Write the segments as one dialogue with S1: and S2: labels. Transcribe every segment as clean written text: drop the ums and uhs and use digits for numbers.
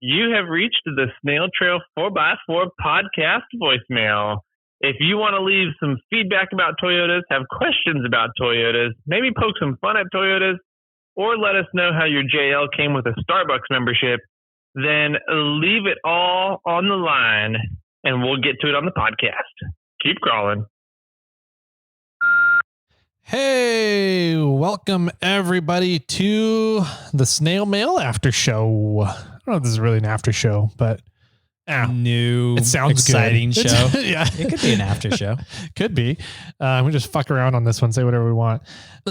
S1: You have reached the Snail Trail 4x4 podcast voicemail. If you want to leave some feedback about Toyotas, have questions about Toyotas, maybe poke some fun at Toyotas, or let us know how your JL came with a Starbucks membership, then leave it all on the line and we'll get to it on the podcast. Keep crawling.
S2: Hey, welcome everybody to the SnailMail after show. I don't know if this is really an after show, but
S3: new
S2: it sounds
S3: exciting
S2: good.
S3: show.
S2: Yeah,
S3: it could be an after show.
S2: Could be. We just fuck around on this one, say whatever we want.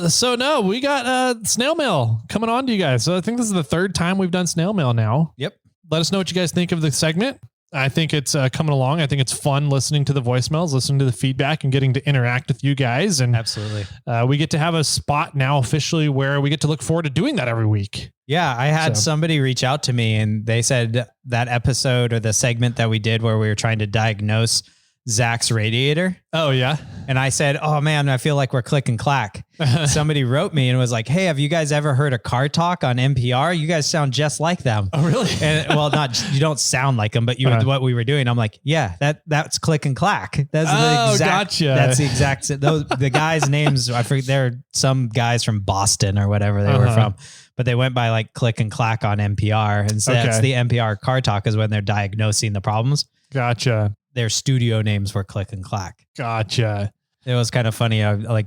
S2: So no, we got SnailMail coming on to you guys. So I think this is the third time we've done SnailMail now.
S3: Yep.
S2: Let us know what you guys think of the segment. I think it's coming along. I think it's fun listening to the voicemails, listening to the feedback, and getting to interact with you guys. And
S3: absolutely,
S2: we get to have a spot now officially where we get to look forward to doing that every week.
S3: Yeah, I had somebody reach out to me and they said that episode or the segment that we did where we were trying to diagnose Zach's radiator.
S2: Oh, yeah.
S3: And I said, oh, man, I feel like we're click and clack. Somebody wrote me and was like, hey, have you guys ever heard of Car Talk on NPR? You guys sound just like them.
S2: Oh, really?
S3: And well, you don't sound like them, but what we were doing. I'm like, yeah, that's click and clack. That's the exact.
S2: Gotcha.
S3: That's the exact. The guys' names, I forget. They're some guys from Boston or whatever they were from, but they went by like click and clack on NPR. And so that's the NPR Car Talk is when they're diagnosing the problems.
S2: Gotcha.
S3: Their studio names were click and clack.
S2: Gotcha.
S3: It was kind of funny. I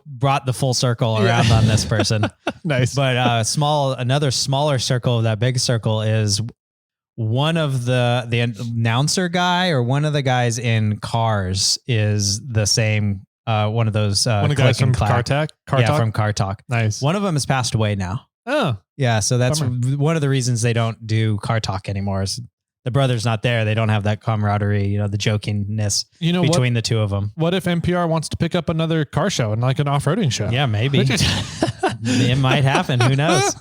S3: brought the full circle around on this person.
S2: Nice.
S3: But another smaller circle of that big circle is one of the announcer guy or one of the guys in Cars is the same. One of those
S2: one of the guys from Car Talk.
S3: From Car Talk.
S2: Nice.
S3: One of them has passed away now.
S2: Oh,
S3: yeah. So that's
S2: bummer.
S3: One of the reasons they don't do Car Talk anymore. Is the brother's not there. They don't have that camaraderie, the jokingness between the two of them.
S2: What if NPR wants to pick up another car show and like an off-roading show?
S3: Yeah, maybe. It might happen. Who knows?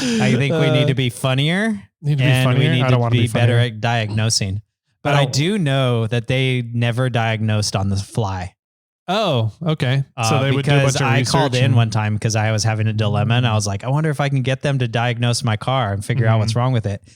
S3: I think we need to be funnier. We need to be better at diagnosing. But I do know that they never diagnosed on the fly.
S2: Oh, okay. So they would do a bunch of research.
S3: I called in one time because I was having a dilemma and I was like, I wonder if I can get them to diagnose my car and figure out what's wrong with it.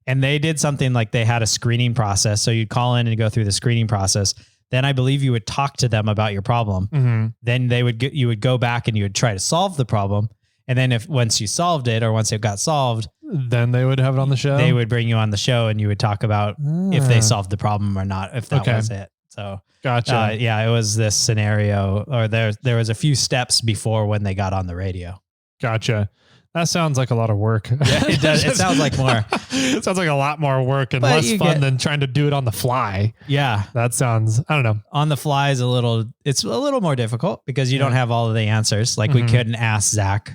S3: And they did something like they had a screening process. So you'd call in and go through the screening process. Then I believe you would talk to them about your problem. Mm-hmm. Then you would go back and you would try to solve the problem. And then once you solved it or once it got solved,
S2: then they would have it on the show.
S3: They would bring you on the show and you would talk about if they solved the problem or not, if that was it. So
S2: gotcha.
S3: It was this scenario, or there was a few steps before when they got on the radio.
S2: Gotcha. That sounds like a lot of work.
S3: Yeah, it does. It sounds like more.
S2: It sounds like a lot more work and less fun than trying to do it on the fly.
S3: Yeah.
S2: That sounds, I don't know.
S3: On the fly is it's a little more difficult because you don't have all of the answers. Like we couldn't ask Zach,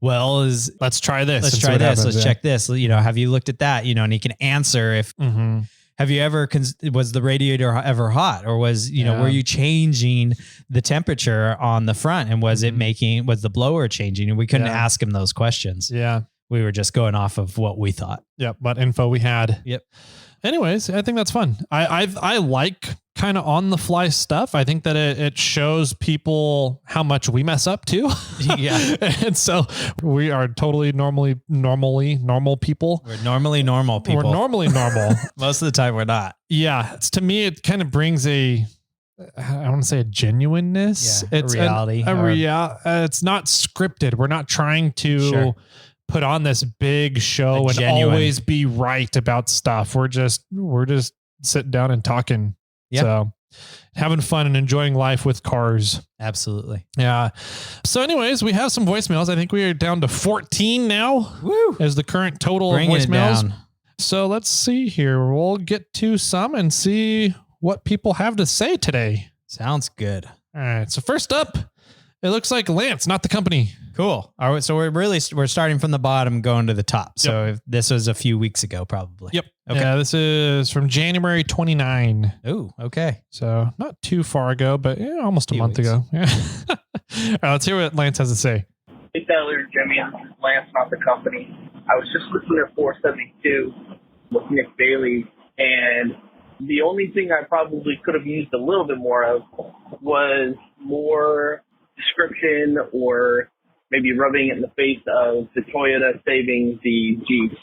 S3: let's try this.
S2: Let's try this.
S3: Let's check this. Have you looked at that? And he can answer if, have you ever, was the radiator ever hot or was, were you changing the temperature on the front and was was the blower changing? And we couldn't ask him those questions.
S2: Yeah.
S3: We were just going off of what we thought.
S2: Yep. What info we had.
S3: Yep.
S2: Anyways, I think that's fun. I like kind of on the fly stuff. I think that it shows people how much we mess up too.
S3: Yeah.
S2: And so we are totally normally normal people.
S3: We're normally normal people.
S2: We're normally normal.
S3: Most of the time we're not.
S2: Yeah. To me, it kind of brings I want to say a genuineness.
S3: Yeah,
S2: it's
S3: a reality.
S2: It's not scripted. We're not trying to put on this big show and always be right about stuff. We're just sitting down and talking. Yep. So having fun and enjoying life with cars.
S3: Absolutely.
S2: Yeah. So anyways, we have some voicemails. I think we are down to 14 now.
S3: Woo!
S2: As the current total of voicemails. So let's see here. We'll get to some and see what people have to say today.
S3: Sounds good.
S2: All right. So first up, it looks like Lance, not the company.
S3: Cool. All right. So we're starting from the bottom, going to the top. So if this was a few weeks ago, probably.
S2: Yep.
S3: Okay.
S2: Yeah, this is from January 29.
S3: Oh, okay.
S2: So not too far ago, but almost a month ago. Yeah. All right, let's hear what Lance has to say.
S4: Hey, Tyler and Jimmy. This is Lance, not the company. I was just listening to 472 with Nick Bailey, and the only thing I probably could have used a little bit more of was more description or maybe rubbing it in the face of the Toyota saving the Jeeps.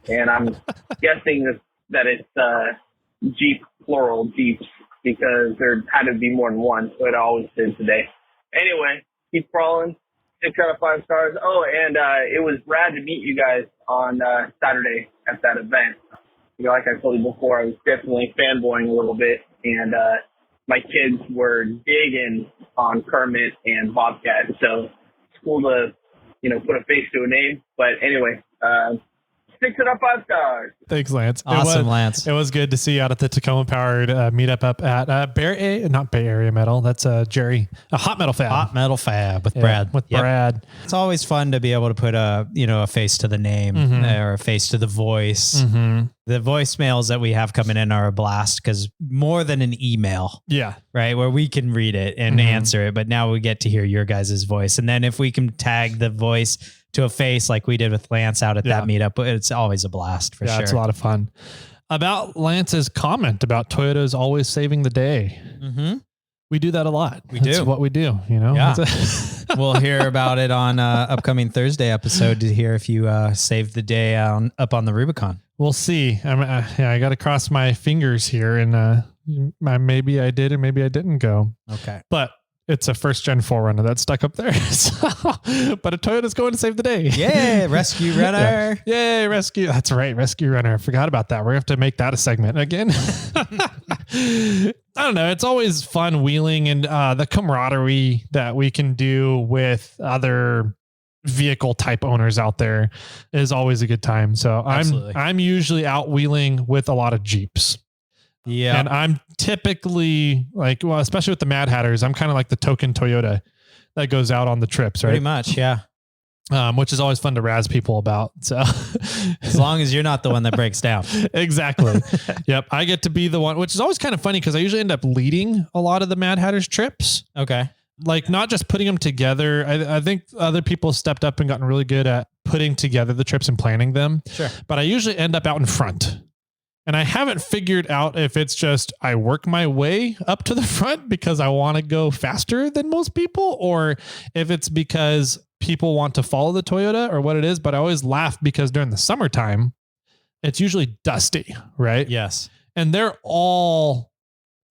S4: and I'm guessing that it's Jeep, plural Jeeps, because there had to be more than one, so it always did today. Anyway, keep crawling. 6 out of 5 stars. Oh, and it was rad to meet you guys on Saturday at that event. You know, like I told you before, I was definitely fanboying a little bit, and my kids were digging on Kermit and Bobcat, so it's cool to, put a face to a name. But anyway, 6 out of 5 stars.
S2: Thanks, Lance.
S3: Awesome, Lance.
S2: It was good to see you out at the Tacoma Powered meetup up at not Bay Area Metal. That's Jerry, a Hot Metal Fab.
S3: Hot Metal Fab with Brad.
S2: Brad.
S3: It's always fun to be able to put a face to the name or a face to the voice.
S2: Mm-hmm.
S3: The voicemails that we have coming in are a blast because more than an email.
S2: Yeah.
S3: Right. Where we can read it and answer it, but now we get to hear your guys' voice. And then if we can tag the voice to a face like we did with Lance out at that meetup, it's always a blast for sure.
S2: It's a lot of fun. About Lance's comment about Toyota's always saving the day.
S3: Mm-hmm.
S2: We do that a lot.
S3: That's
S2: what we do,
S3: Yeah. We'll hear about it on upcoming Thursday episode to hear if you saved the day up on the Rubicon.
S2: We'll see. I got to cross my fingers here, and maybe I did, and maybe I didn't go.
S3: Okay.
S2: But it's a first gen 4Runner that's stuck up there. But a Toyota's going to save the day.
S3: Yeah, rescue runner.
S2: Yay, rescue. That's right, rescue runner. I forgot about that. We're going to have to make that a segment again. I don't know. It's always fun wheeling, and the camaraderie that we can do with other vehicle type owners out there is always a good time. So I'm usually out wheeling with a lot of Jeeps.
S3: Yeah.
S2: And I'm typically especially with the Mad Hatters, I'm kind of like the token Toyota that goes out on the trips, right?
S3: Pretty much. Yeah.
S2: Which is always fun to razz people about. So
S3: as long as you're not the one that breaks down.
S2: Exactly. Yep. I get to be the one, which is always kind of funny because I usually end up leading a lot of the Mad Hatters trips.
S3: Okay.
S2: Like not just putting them together. I think other people stepped up and gotten really good at putting together the trips and planning them.
S3: Sure.
S2: But I usually end up out in front. And I haven't figured out if it's just I work my way up to the front because I want to go faster than most people, or if it's because people want to follow the Toyota or what it is. But I always laugh because during the summertime, it's usually dusty, right?
S3: Yes.
S2: And they're all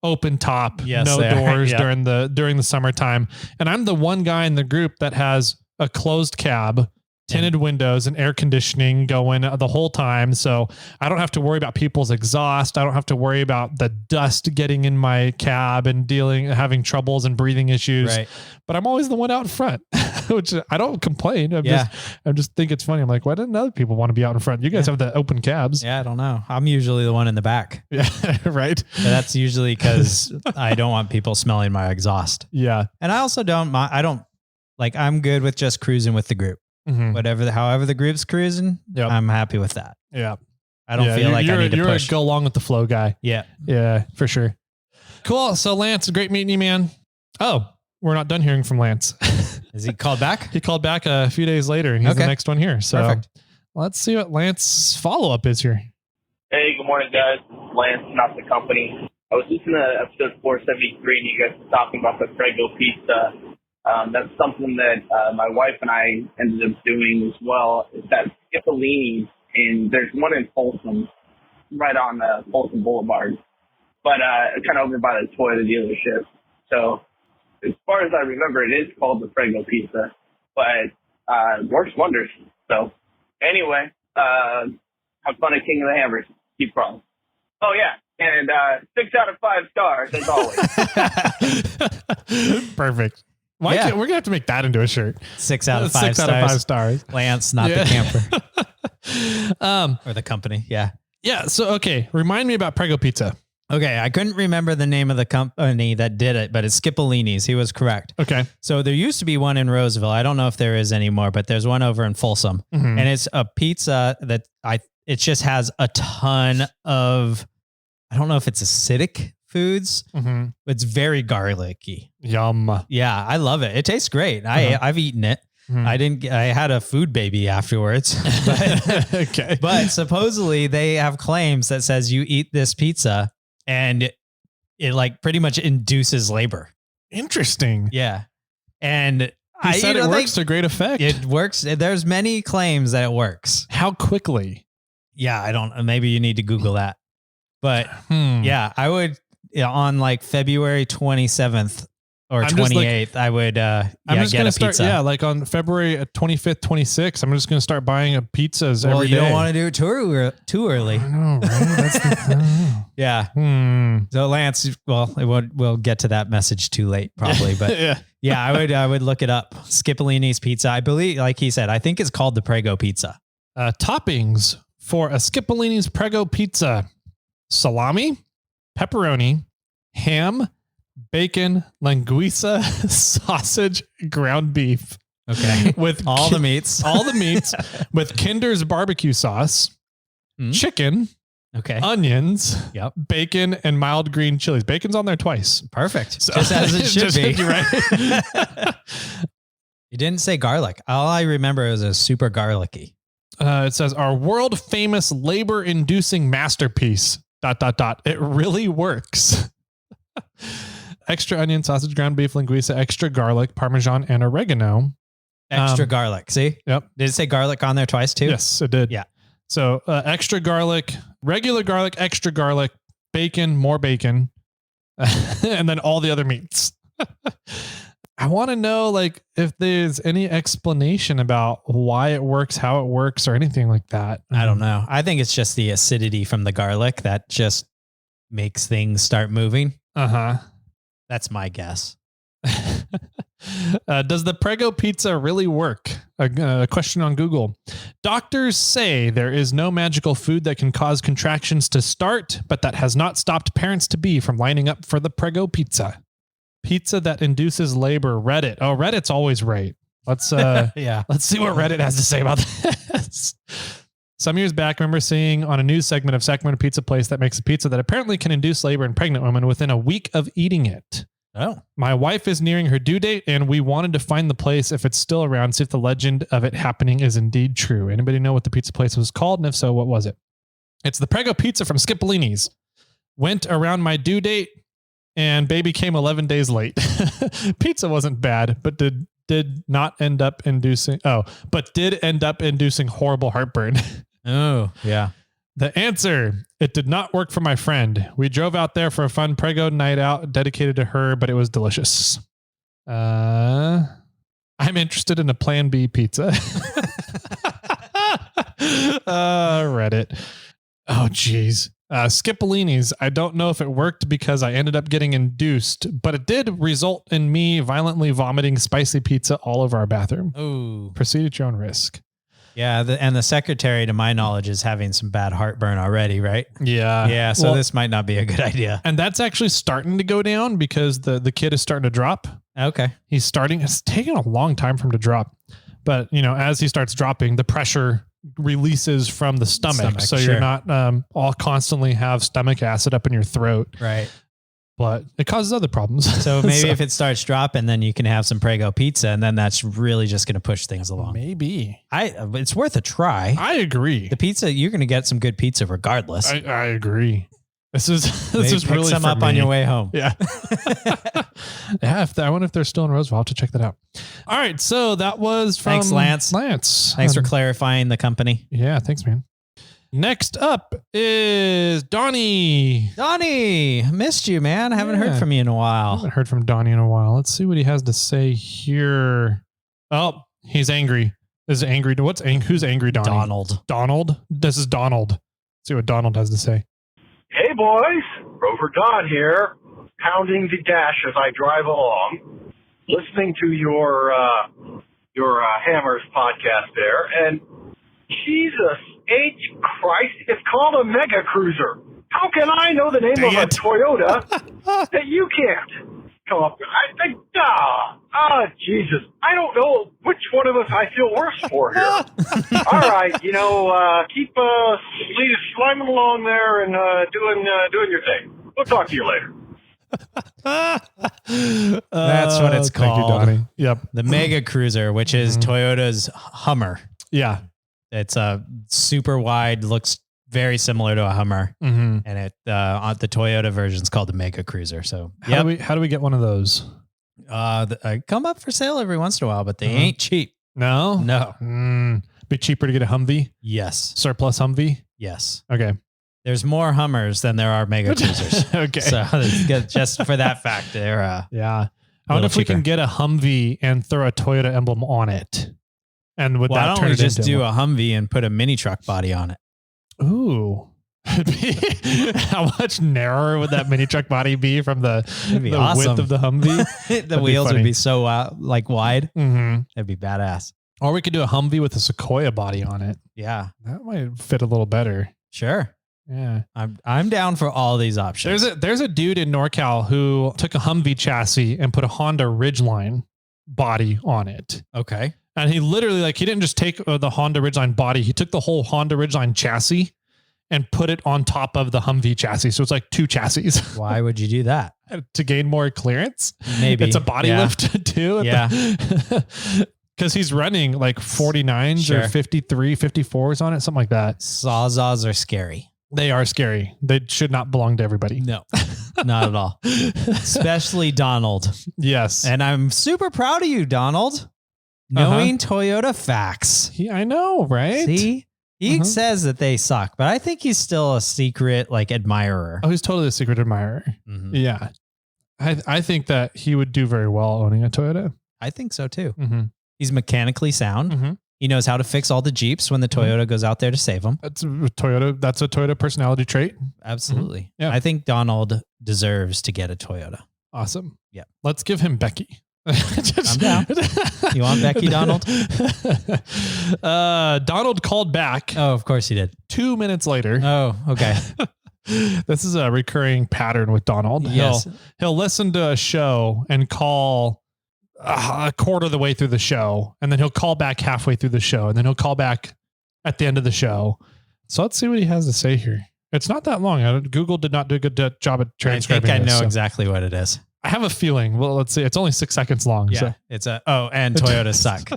S2: open top, no doors during the summertime. And I'm the one guy in the group that has a closed cab, tinted windows, and air conditioning going the whole time. So I don't have to worry about people's exhaust. I don't have to worry about the dust getting in my cab and having troubles and breathing issues.
S3: Right.
S2: But I'm always the one out in front, which I don't complain. I just think it's funny. I'm like, why didn't other people want to be out in front? You guys have the open cabs.
S3: Yeah. I don't know. I'm usually the one in the back.
S2: Yeah. Right.
S3: But that's usually because I don't want people smelling my exhaust.
S2: Yeah.
S3: And I also I'm good with just cruising with the group.
S2: Mm-hmm.
S3: However the group's cruising, I'm happy with that.
S2: Yeah.
S3: I don't feel like I need to push.
S2: You're a go along with the flow guy.
S3: Yeah.
S2: Yeah, for sure. Cool. So Lance, great meeting you, man. Oh, we're not done hearing from Lance.
S3: Is he called back?
S2: He called back a few days later, and he's the next one here. So
S3: perfect.
S2: Let's see what Lance's follow-up is here.
S4: Hey, good morning, guys. Lance, not the company. I was listening to episode 473, and you guys were talking about the Prego Pizza. That's something that my wife and I ended up doing as well. Is that Skipolini's, and there's one in Folsom, right on Folsom Boulevard, but kind of over by the Toyota dealership. So as far as I remember, it is called the Prego Pizza, but works wonders. So anyway, have fun at King of the Hammers. Keep crawling. Oh yeah. And 6 out of 5 stars as always.
S2: Perfect. We're going to have to make that into a shirt.
S3: 6 out of 5
S2: 6
S3: stars.
S2: out of 5 stars.
S3: Lance, not the camper. Or the company. Yeah.
S2: Yeah. So, okay. Remind me about Prego Pizza.
S3: Okay. I couldn't remember the name of the company that did it, but it's Skipolini's. He was correct.
S2: Okay.
S3: So there used to be one in Roseville. I don't know if there is anymore, but there's one over in Folsom.
S2: Mm-hmm.
S3: And it's a pizza that it just has a ton of, I don't know if it's acidic foods.
S2: Mm-hmm.
S3: It's very garlicky.
S2: Yum.
S3: Yeah, I love it. It tastes great. I've eaten it.
S2: Mm-hmm.
S3: I had a food baby afterwards. But,
S2: okay.
S3: But supposedly they have claims that says you eat this pizza and it like pretty much induces labor.
S2: Interesting.
S3: Yeah. And
S2: he said it works to great effect.
S3: It works. There's many claims that it works.
S2: How quickly?
S3: Yeah, I don't. Maybe you need to Google that. But yeah, I would on like February 27th or 28th. I would I'm just
S2: get
S3: a
S2: start,
S3: pizza.
S2: Yeah, like on February 25th, 26th. I'm just going to start buying pizzas every day.
S3: You don't want to do it too early.
S2: I know, right? That's the
S3: yeah. So Lance, we'll get to that message too late probably, but yeah, I would look it up. Skipolini's pizza. I believe, like he said, I think it's called the Prego Pizza.
S2: Toppings for a Skipolini's Prego Pizza: salami, pepperoni, ham, bacon, linguiça, sausage, ground beef.
S3: Okay.
S2: With
S3: all the meats.
S2: All the meats with Kinder's barbecue sauce, chicken, onions, bacon, and mild green chilies. Bacon's on there twice.
S3: Perfect. So, just as it should be. Right? You didn't say garlic. All I remember is a super garlicky.
S2: It says, our world famous labor inducing masterpiece, ... It really works. Extra onion, sausage, ground beef, linguiça, extra garlic, Parmesan, and oregano.
S3: Extra garlic. See?
S2: Yep.
S3: Did it say garlic on there twice too?
S2: Yes, it did.
S3: Yeah.
S2: So extra garlic, regular garlic, extra garlic, bacon, more bacon, and then all the other meats. I want to know, like, if there's any explanation about why it works, how it works, or anything like that.
S3: I don't know. I think it's just the acidity from the garlic that just makes things start moving. That's my guess.
S2: Does the Prego Pizza really work? A question on Google. Doctors say there is no magical food that can cause contractions to start, but that has not stopped parents-to-be from lining up for the Prego Pizza. Pizza that induces labor. Reddit. Oh, Reddit's always right. Let's let's see what Reddit has to say about this. Some years back, I remember seeing on a news segment of Sacramento Pizza Place that makes a pizza that apparently can induce labor in pregnant women within a week of eating it.
S3: Oh.
S2: My wife is nearing her due date, and we wanted to find the place if it's still around, see if the legend of it happening is indeed true. Anybody know what the pizza place was called? And if so, what was it? It's the Prego Pizza from Skipolini's. Went around my due date, and baby came 11 days late. Pizza wasn't bad, but did end up inducing horrible heartburn.
S3: Oh, yeah.
S2: The answer, it did not work for my friend. We drove out there for a fun Prego night out dedicated to her, but it was delicious. I'm interested in a Plan B pizza. Reddit. Oh, geez. Skipolini's. I don't know if it worked because I ended up getting induced, but it did result in me violently vomiting spicy pizza all over our bathroom.
S3: Oh,
S2: proceed at your own risk.
S3: Yeah, and the secretary, to my knowledge, is having some bad heartburn already, right?
S2: Yeah.
S3: Yeah, so this might not be a good idea.
S2: And that's actually starting to go down because the kid is starting to drop.
S3: Okay.
S2: It's taking a long time for him to drop. But, as he starts dropping, the pressure releases from the stomach. So you're not all constantly have stomach acid up in your throat.
S3: Right.
S2: But it causes other problems.
S3: So maybe if it starts dropping, then you can have some Prego pizza, and then that's really just going to push things along.
S2: Maybe.
S3: It's worth a try.
S2: I agree.
S3: The pizza, you're going to get some good pizza regardless.
S2: I agree. This is really
S3: some up on your way home.
S2: Yeah. Yeah. I wonder if they're still in Roseville. I'll have to check that out. All right. So that was from
S3: Lance. Thanks for clarifying the company.
S2: Yeah. Thanks, man. Next up is Donny.
S3: Donny, missed you, man. I haven't heard from you in a while.
S2: I haven't heard from Donny in a while. Let's see what he has to say here. Oh, he's angry. Who's angry, Donny? Donald. This is Donald. Let's see what Donald has to say.
S5: Hey, boys. Rover Don here, pounding the dash as I drive along, listening to your Hammers podcast there, and Jesus H. Christ, it's called a Mega Cruiser. How can I know the name of a Toyota that you can't come up with? Jesus. I don't know which one of us I feel worse for here. All right, keep sliming along there and doing your thing. We'll talk to you later.
S3: That's what it's called.
S2: Thank you, Donny. Yep.
S3: The Mega Cruiser, which is Toyota's Hummer.
S2: Yeah.
S3: It's a super wide, looks very similar to a Hummer, and it the Toyota version is called the Mega Cruiser. So
S2: how do we get one of those?
S3: They come up for sale every once in a while, but they ain't cheap.
S2: No.
S3: No.
S2: Be cheaper to get a Humvee.
S3: Yes.
S2: Surplus Humvee.
S3: Yes.
S2: Okay.
S3: There's more Hummers than there are Mega Cruisers.
S2: Okay.
S3: So it's good just for that fact, they're
S2: yeah. I wonder if we can get a Humvee and throw a Toyota emblem on it. And would
S3: why
S2: that
S3: don't we just
S2: into
S3: do a Humvee and put a mini truck body on it?
S2: Ooh. How much narrower would that mini truck body be from the
S3: awesome.
S2: width of the Humvee?
S3: The wheels would be so like wide.
S2: Mm-hmm.
S3: That'd be badass.
S2: Or we could do a Humvee with a Sequoia body on it.
S3: Yeah.
S2: That might fit a little better.
S3: Sure.
S2: Yeah.
S3: I'm down for all these options.
S2: There's a dude in NorCal who took a Humvee chassis and put a Honda Ridgeline body on it.
S3: Okay.
S2: And he literally he didn't just take the Honda Ridgeline body. He took the whole Honda Ridgeline chassis and put it on top of the Humvee chassis. So it's like 2 chassis.
S3: Why would you do that?
S2: To gain more clearance?
S3: Maybe.
S2: It's a body lift too.
S3: Yeah.
S2: Because he's running like 49s or 53, 54s on it, something like that.
S3: Sawzalls are scary.
S2: They are scary. They should not belong to everybody.
S3: No, not at all. Especially Donald.
S2: Yes.
S3: And I'm super proud of you, Donald. Knowing Toyota facts.
S2: I know, right?
S3: See? He says that they suck, but I think he's still a secret admirer.
S2: Oh, he's totally a secret admirer.
S3: Mm-hmm.
S2: Yeah. I think that he would do very well owning a Toyota.
S3: I think so too.
S2: Mm-hmm.
S3: He's mechanically sound.
S2: Mm-hmm.
S3: He knows how to fix all the Jeeps when the Toyota goes out there to save them.
S2: That's a Toyota personality trait.
S3: Absolutely.
S2: Mm-hmm. Yeah.
S3: I think Donald deserves to get a Toyota.
S2: Awesome.
S3: Yeah.
S2: Let's give him Becky.
S3: I'm down. You want Becky, Donald?
S2: Donald called back.
S3: Oh, of course he did. 2
S2: minutes later.
S3: Oh, okay.
S2: This is a recurring pattern with Donald.
S3: Yes.
S2: He'll listen to a show and call a quarter of the way through the show, and then he'll call back halfway through the show, and then he'll call back at the end of the show. So let's see what he has to say here. It's not that long. Google did not do a good job at transcribing.
S3: I think I know exactly what it is.
S2: I have a feeling. Well, let's see. It's only 6 seconds long.
S3: Yeah.
S2: So.
S3: It's and Toyota suck.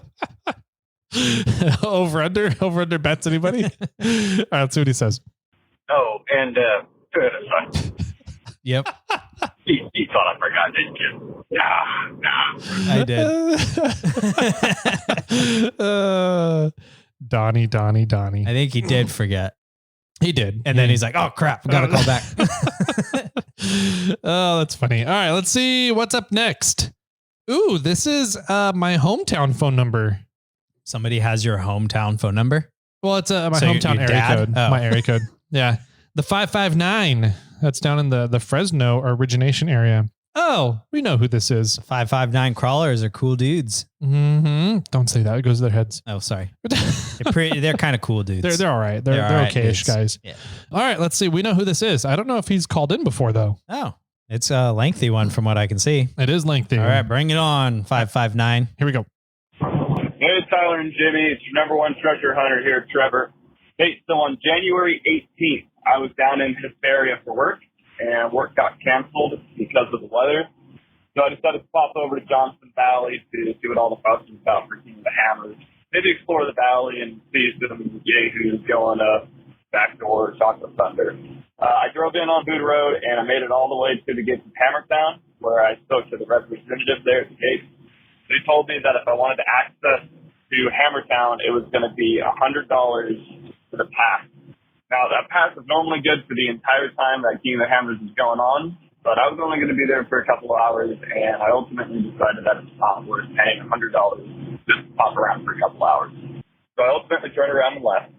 S2: over under bets, anybody? All right, let's see what he says.
S5: Oh, and Toyota sucks.
S3: Yep.
S5: You thought I forgot, didn't you? Nah.
S3: I did.
S2: Donny.
S3: I think he did forget.
S2: He did.
S3: And then he's like, oh, crap. Got to call back.
S2: Oh, that's funny. All right, let's see what's up next. Ooh, this is my hometown phone number.
S3: Somebody has your hometown phone number?
S2: Well, it's my hometown area code.
S3: Oh.
S2: My area code. Yeah. The 559. That's down in the Fresno origination area. Oh, we know who this is.
S3: 559 crawlers are cool dudes.
S2: Mm-hmm. Don't say that. It goes to their heads.
S3: Oh, sorry. They're kind of cool dudes.
S2: They're all right. They're okay-ish guys.
S3: Yeah.
S2: All right, let's see. We know who this is. I don't know if he's called in before, though.
S3: Oh, it's a lengthy one from what I can see.
S2: It is lengthy.
S3: All right, bring it on, 559.
S2: Here we go.
S6: Hey, Tyler and Jimmy. It's your number one treasure hunter here, Trevor. Hey, so on January 18th, I was down in Hesperia for work, and work got canceled because of the weather. So I decided to pop over to Johnson Valley to see what all the fuss was about for King of the Hammers. Maybe explore the valley and see some yahoos going backdoor Chocolate Thunder. I drove in on Boot Road, and I made it all the way to the gates of Hammertown, where I spoke to the representative there at the gate. They told me that if I wanted to access to Hammertown, it was going to be $100 for the pass. Now, that pass is normally good for the entire time that King of the Hammers is going on, but I was only going to be there for a couple of hours, and I ultimately decided that it's not worth paying $100 just to pop around for a couple of hours. So I ultimately turned around and left.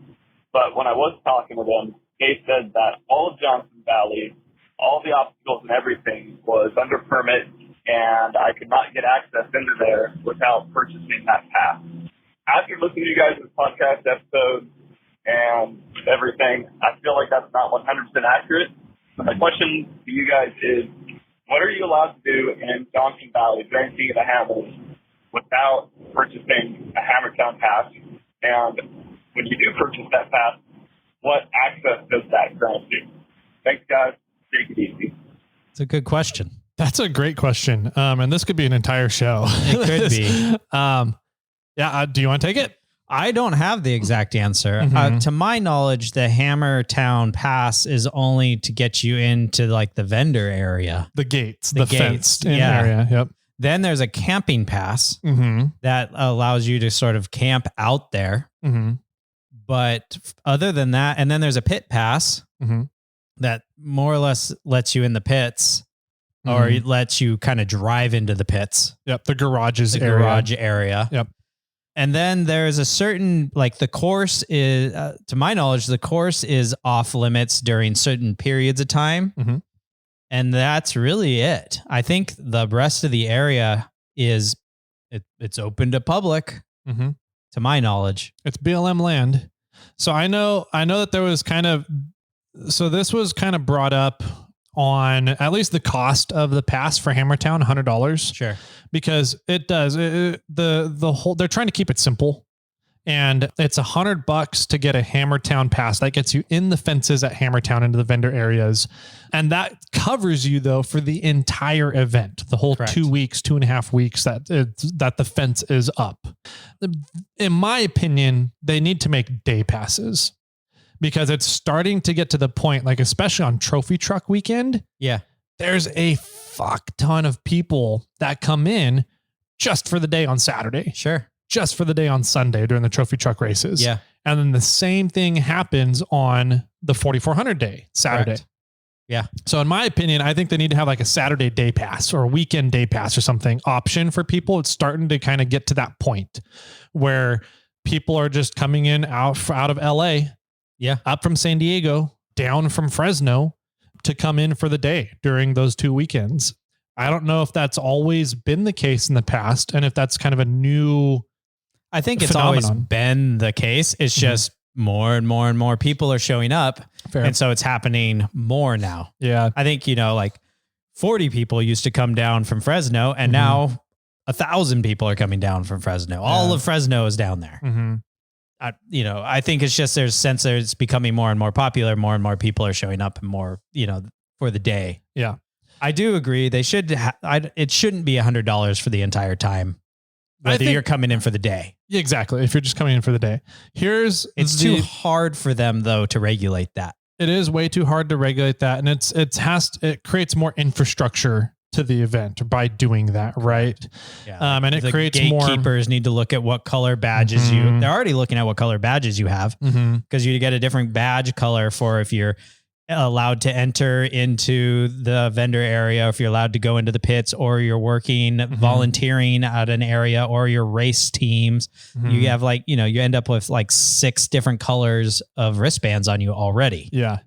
S6: But when I was talking with him, they said that all of Johnson Valley, all the obstacles and everything was under permit, and I could not get access into there without purchasing that pass. After listening to you guys' podcast episode and everything, I feel like that's not 100% accurate. So my question to you guys is, what are you allowed to do in Johnson Valley during King of the Hammers without purchasing a Hammertown pass? And when you do purchase that pass, what access does that grant you? Thanks, guys. Take it easy.
S3: It's a good question.
S2: That's a great question. And this could be an entire show.
S3: It could be.
S2: Yeah. Do you want to take it?
S3: I don't have the exact answer. Mm-hmm. To my knowledge, the Hammertown Pass is only to get you into like the vendor area.
S2: The gates, the fenced in
S3: yeah.
S2: area. Yep.
S3: Then there's a camping pass that allows you to sort of camp out there.
S2: Mm-hmm.
S3: But other than that, and then there's a pit pass that more or less lets you in the pits or it lets you kind of drive into the pits.
S2: Yep. The garage area. Yep.
S3: And then there's a certain, like the course is, to my knowledge, the course is off limits during certain periods of time. And that's really it. I think the rest of the area is, it's open to public, to my knowledge.
S2: It's BLM land. So I know that there was this was kind of brought up on at least the cost of the pass for Hammertown, $100.
S3: Sure.
S2: Because it does the whole, they're trying to keep it simple, and it's $100 to get a Hammertown pass that gets you in the fences at Hammertown into the vendor areas. And that covers you though for the entire event, the whole 2 weeks, 2.5 weeks that the fence is up. In my opinion, they need to make day passes, because it's starting to get to the point, like especially on trophy truck weekend.
S3: Yeah.
S2: There's a fuck ton of people that come in just for the day on Saturday.
S3: Sure.
S2: Just for the day on Sunday during the trophy truck races.
S3: Yeah.
S2: And then the same thing happens on the 4,400 day, Saturday.
S3: Correct. Yeah.
S2: So in my opinion, I think they need to have like a Saturday day pass or a weekend day pass or something option for people. It's starting to kind of get to that point where people are just coming in out of LA.
S3: Yeah.
S2: Up from San Diego, down from Fresno to come in for the day during those 2 weekends. I don't know if that's always been the case in the past, and if that's kind of a new
S3: I think it's always been the case. It's just more and more and more people are showing up.
S2: Fair.
S3: And so it's happening more now.
S2: Yeah.
S3: I think, like 40 people used to come down from Fresno, and now 1,000 people are coming down from Fresno. All of Fresno is down there. I think it's just there's sense that it's becoming more and more popular. More and more people are showing up, and more, for the day.
S2: Yeah.
S3: I do agree. They should. It shouldn't be $100 for the entire time, whether you're coming in for the day.
S2: Exactly. If you're just coming in for the day,
S3: it's too hard for them though to regulate that.
S2: It is way too hard to regulate that, and it creates more infrastructure to the event by doing that, right?
S3: Yeah.
S2: And it creates more.
S3: Gatekeepers need to look at what color badges they're already looking at what color badges you have, because you get a different badge color for if you're allowed to enter into the vendor area, if you're allowed to go into the pits, or you're working volunteering at an area, or your race teams. You have you end up with like 6 different colors of wristbands on you already.
S2: Yeah.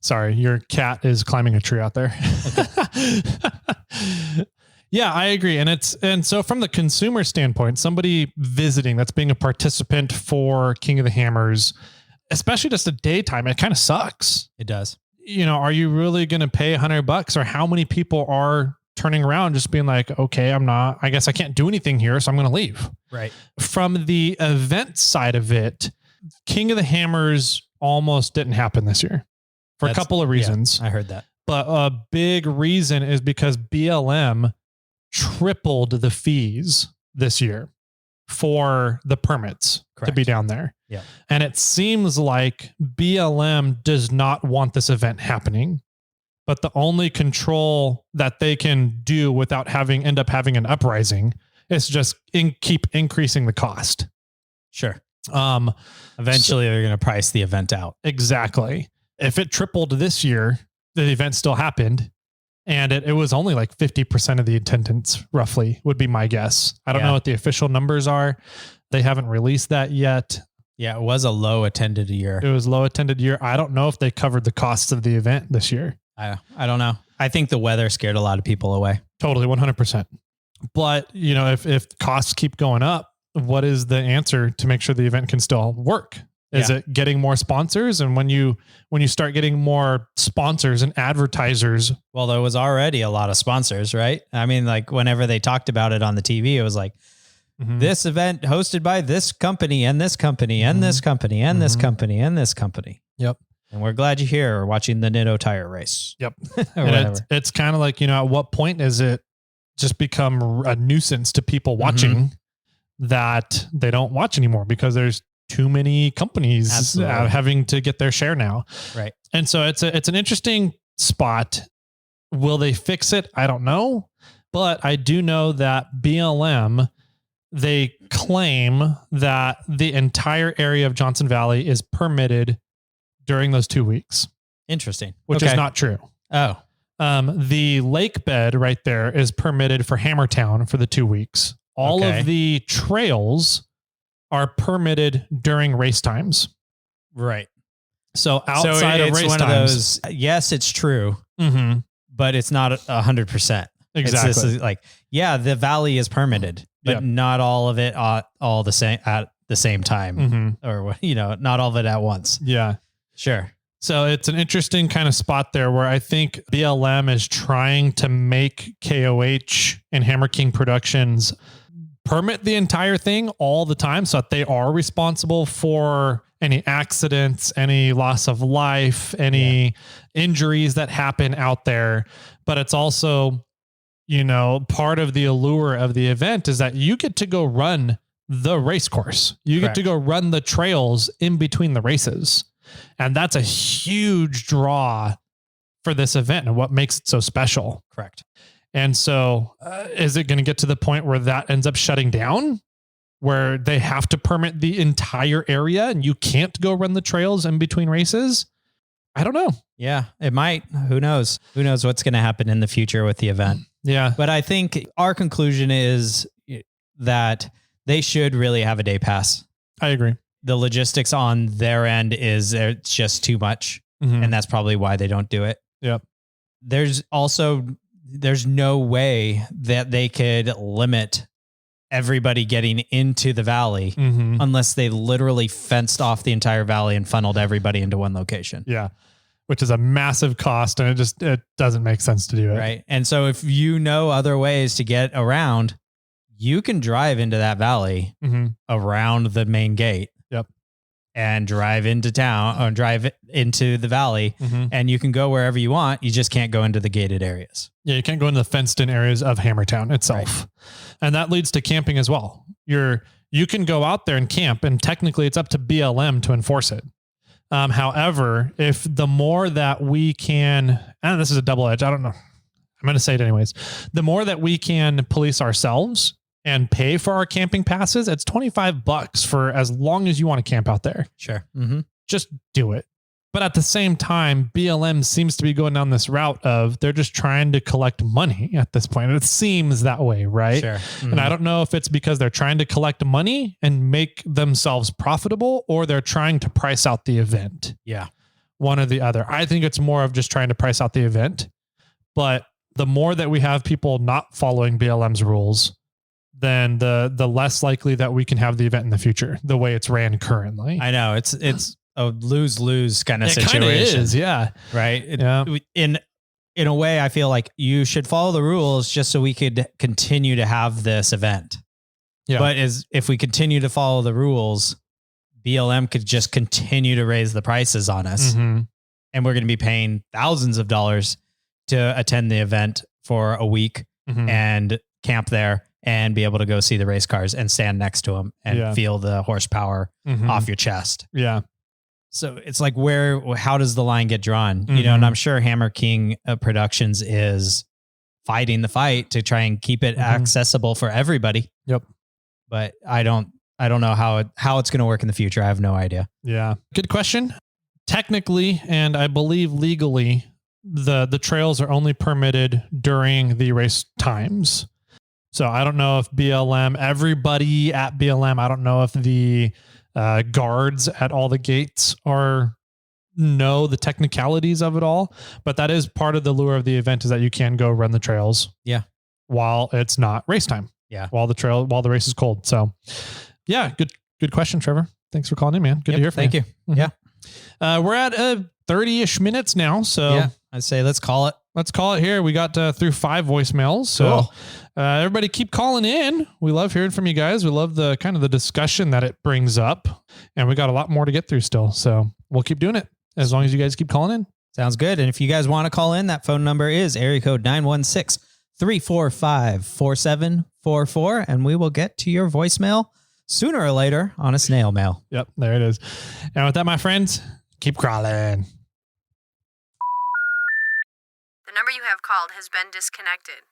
S2: Sorry, your cat is climbing a tree out there. Yeah, I agree. And so from the consumer standpoint, somebody visiting that's being a participant for King of the Hammers, especially just a daytime, it kind of sucks.
S3: It does.
S2: Are you really going to pay $100, or how many people are turning around just being like, okay, I guess I can't do anything here, so I'm going to leave.
S3: Right.
S2: From the event side of it, King of the Hammers almost didn't happen this year for a couple of reasons.
S3: Yeah, I heard that.
S2: But a big reason is because BLM tripled the fees this year for the permits to be down there.
S3: Yeah.
S2: And it seems like BLM does not want this event happening, but the only control that they can do without end up having an uprising is just keep increasing the cost.
S3: Sure. Eventually they're going to price the event out.
S2: Exactly. If it tripled this year, the event still happened, and it was only like 50% of the attendance, roughly, would be my guess. I don't know what the official numbers are. They haven't released that yet.
S3: Yeah, it was a low attended year.
S2: It was low attended year. I don't know if they covered the costs of the event this year.
S3: I don't know. I think the weather scared a lot of people away.
S2: Totally, 100%. But, if costs keep going up, what is the answer to make sure the event can still work? Is it getting more sponsors? And when you start getting more sponsors and advertisers,
S3: well, there was already a lot of sponsors, right? I mean, like whenever they talked about it on the TV, it was like this event hosted by this company and this company and this company and this company and this company.
S2: Yep.
S3: And we're glad you're here or watching the Nitto tire race.
S2: Yep. And it's kind of like, at what point is it just become a nuisance to people watching that they don't watch anymore because there's too many companies having to get their share now.
S3: Right.
S2: And so it's an interesting spot. Will they fix it? I don't know, but I do know that BLM they claim that the entire area of Johnson Valley is permitted during those 2 weeks.
S3: Interesting.
S2: Which is not true.
S3: Oh.
S2: The lake bed right there is permitted for Hammertown for the 2 weeks. All of the trails are permitted during race times.
S3: Right.
S2: So outside of race
S3: one
S2: times.
S3: Of those, yes, it's true, but it's not 100%.
S2: Exactly.
S3: It's just like, yeah, the valley is permitted, but not all of it all the same at the same time, or not all of it at once.
S2: Yeah,
S3: sure.
S2: So it's an interesting kind of spot there where I think BLM is trying to make KOH and Hammer King Productions permit the entire thing all the time so that they are responsible for any accidents, any loss of life, any injuries that happen out there. But it's also, part of the allure of the event is that you get to go run the race course. You get to go run the trails in between the races. And that's a huge draw for this event and what makes it so special.
S3: Correct.
S2: And so is it going to get to the point where that ends up shutting down, where they have to permit the entire area and you can't go run the trails in between races? I don't know.
S3: Yeah, it might. Who knows? Who knows what's going to happen in the future with the event?
S2: Yeah.
S3: But I think our conclusion is that they should really have a day pass.
S2: I agree.
S3: The logistics on their end it's just too much. And that's probably why they don't do it.
S2: Yep.
S3: There's no way that they could limit everybody getting into the valley unless they literally fenced off the entire valley and funneled everybody into one location.
S2: Yeah. Which is a massive cost and it doesn't make sense to do it.
S3: Right. And so if you know other ways to get around, you can drive into that valley around the main gate.
S2: Yep.
S3: And drive into town or drive into the valley and you can go wherever you want. You just can't go into the gated areas.
S2: Yeah. You can't go into the fenced in areas of Hammertown itself. Right. And that leads to camping as well. You can go out there and camp and technically it's up to BLM to enforce it. However, if the more that we can, and this is a double edge, I don't know. I'm going to say it anyways. The more that we can police ourselves and pay for our camping passes, it's $25 for as long as you want to camp out there.
S3: Sure.
S2: Just do it. But at the same time, BLM seems to be going down this route of they're just trying to collect money at this point. It seems that way, right?
S3: Sure.
S2: And I don't know if it's because they're trying to collect money and make themselves profitable or they're trying to price out the event.
S3: Yeah.
S2: One or the other. I think it's more of just trying to price out the event. But the more that we have people not following BLM's rules, then the less likely that we can have the event in the future, the way it's ran currently.
S3: I know it's a lose-lose kind of situation.
S2: It is, yeah.
S3: Right.
S2: Yeah.
S3: In a way, I feel like you should follow the rules just so we could continue to have this event.
S2: Yeah.
S3: But if we continue to follow the rules, BLM could just continue to raise the prices on us. And we're going to be paying thousands of dollars to attend the event for a week and camp there and be able to go see the race cars and stand next to them and feel the horsepower off your chest.
S2: Yeah.
S3: So it's like, how does the line get drawn? And I'm sure Hammer King Productions is fighting the fight to try and keep it accessible for everybody.
S2: Yep.
S3: But I don't know how it's going to work in the future. I have no idea.
S2: Yeah. Good question. Technically, and I believe legally, the trails are only permitted during the race times. So I don't know if everybody at BLM, I don't know if the guards at all the gates know the technicalities of it all, but that is part of the lure of the event is that you can go run the trails.
S3: Yeah.
S2: While it's not race time.
S3: Yeah.
S2: While the race is cold. So yeah, good question, Trevor. Thanks for calling in, man. Good to hear from you.
S3: Thank you. Yeah.
S2: We're at 30-ish minutes now. So
S3: yeah, I'd say let's call it.
S2: Let's call it here. We got through 5 voicemails. So everybody keep calling in. We love hearing from you guys. We love the kind of the discussion that it brings up. And we got a lot more to get through still. So we'll keep doing it as long as you guys keep calling in.
S3: Sounds good. And if you guys want to call in, that phone number is area code 916-345-4744. And we will get to your voicemail sooner or later on a SnailMail.
S2: Yep, there it is. And with that, my friends, keep crawling.
S7: The number you have called has been disconnected.